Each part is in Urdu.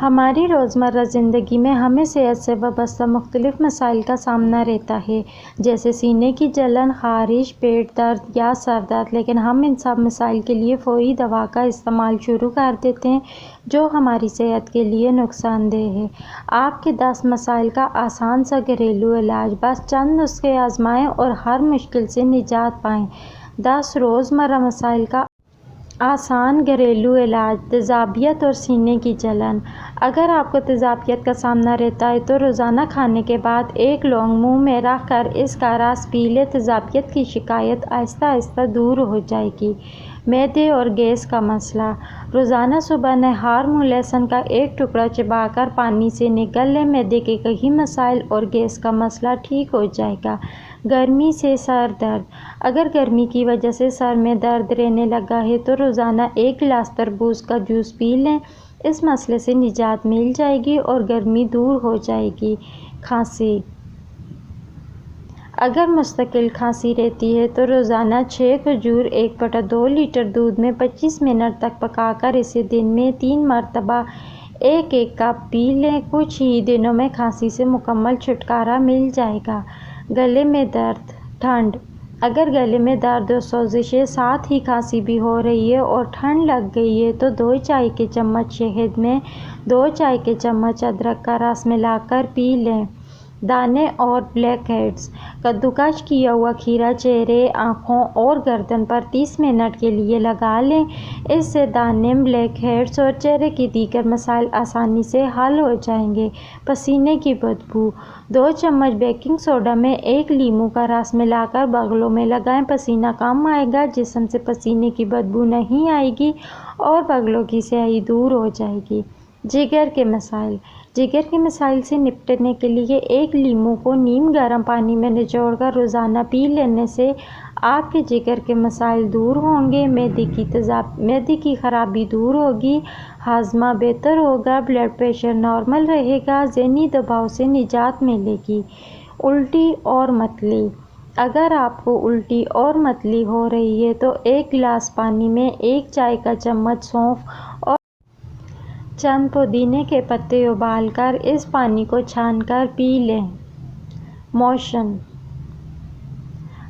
ہماری روزمرہ زندگی میں ہمیں صحت سے وابستہ مختلف مسائل کا سامنا رہتا ہے، جیسے سینے کی جلن، خارش، پیٹ درد یا سر درد، لیکن ہم ان سب مسائل کے لیے فوری دوا کا استعمال شروع کر دیتے ہیں جو ہماری صحت کے لیے نقصان دہ ہے۔ آپ کے 10 مسائل کا آسان سا گھریلو علاج، بس چند نسخے آزمائیں اور ہر مشکل سے نجات پائیں۔ 10 روزمرہ مسائل کا آسان گھریلو علاج۔ تیزابیت اور سینے کی جلن۔ اگر آپ کو تیزابیت کا سامنا رہتا ہے تو روزانہ کھانے کے بعد ایک لونگ منہ میں رکھ کر اس کا رس پی لیں۔ تیزابیت کی شکایت آہستہ آہستہ دور ہو جائے گی۔ معدے اور گیس کا مسئلہ۔ روزانہ صبح نہار منہ لہسن کا ایک ٹکڑا چبا کر پانی سے نگل لیں۔ معدے کے کئی مسائل اور گیس کا مسئلہ ٹھیک ہو جائے گا۔ گرمی سے سر درد۔ اگر گرمی کی وجہ سے سر میں درد رہنے لگا ہے تو روزانہ ایک گلاس تربوز کا جوس پی لیں۔ اس مسئلے سے نجات مل جائے گی اور گرمی دور ہو جائے گی۔ کھانسی۔ اگر مستقل کھانسی رہتی ہے تو روزانہ 6 کھجور 1/2 لیٹر دودھ میں 25 منٹ تک پکا کر اسے دن میں 3 مرتبہ 1-1 کپ پی لیں۔ کچھ ہی دنوں میں کھانسی سے مکمل چھٹکارا مل جائے گا۔ گلے میں درد، ٹھنڈ۔ اگر گلے میں درد اور سوزشیں ساتھ ہی کھانسی بھی ہو رہی ہے اور ٹھنڈ لگ گئی ہے تو 2 چائے کے چمچ شہد میں 2 چائے کے چمچ ادرک کا رس ملا کر پی لیں۔ دانے اور بلیک ہیڈز۔ کدوکش کیا ہوا کھیرا چہرے، آنکھوں اور گردن پر 30 منٹ کے لیے لگا لیں۔ اس سے دانے، بلیک ہیڈز اور چہرے کے دیگر مسائل آسانی سے حل ہو جائیں گے۔ پسینے کی بدبو۔ 2 چمچ بیکنگ سوڈا میں 1 لیموں کا رس ملا کر بغلوں میں لگائیں۔ پسینہ کم آئے گا، جسم سے پسینے کی بدبو نہیں آئے گی اور بغلوں کی سیاہی دور ہو جائے گی۔ جگر کے مسائل۔ جگر کے مسائل سے نپٹنے کے لیے 1 لیموں کو نیم گرم پانی میں نچوڑ کر روزانہ پی لینے سے آپ کے جگر کے مسائل دور ہوں گے۔ معدے کی خرابی دور ہوگی، ہاضمہ بہتر ہوگا، بلڈ پریشر نارمل رہے گا، ذہنی دباؤ سے نجات ملے گی۔ الٹی اور متلی۔ اگر آپ کو الٹی اور متلی ہو رہی ہے تو 1 گلاس پانی میں 1 چائے کا چمچ سونف اور چند پودینے کے پتے ابال کر اس پانی کو چھان کر پی لیں۔ موشن۔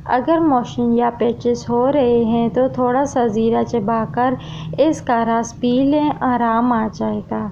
اگر موشن یا پیچز ہو رہے ہیں تو تھوڑا سا زیرہ چبا کر اس کا رس پی لیں، آرام آ جائے گا۔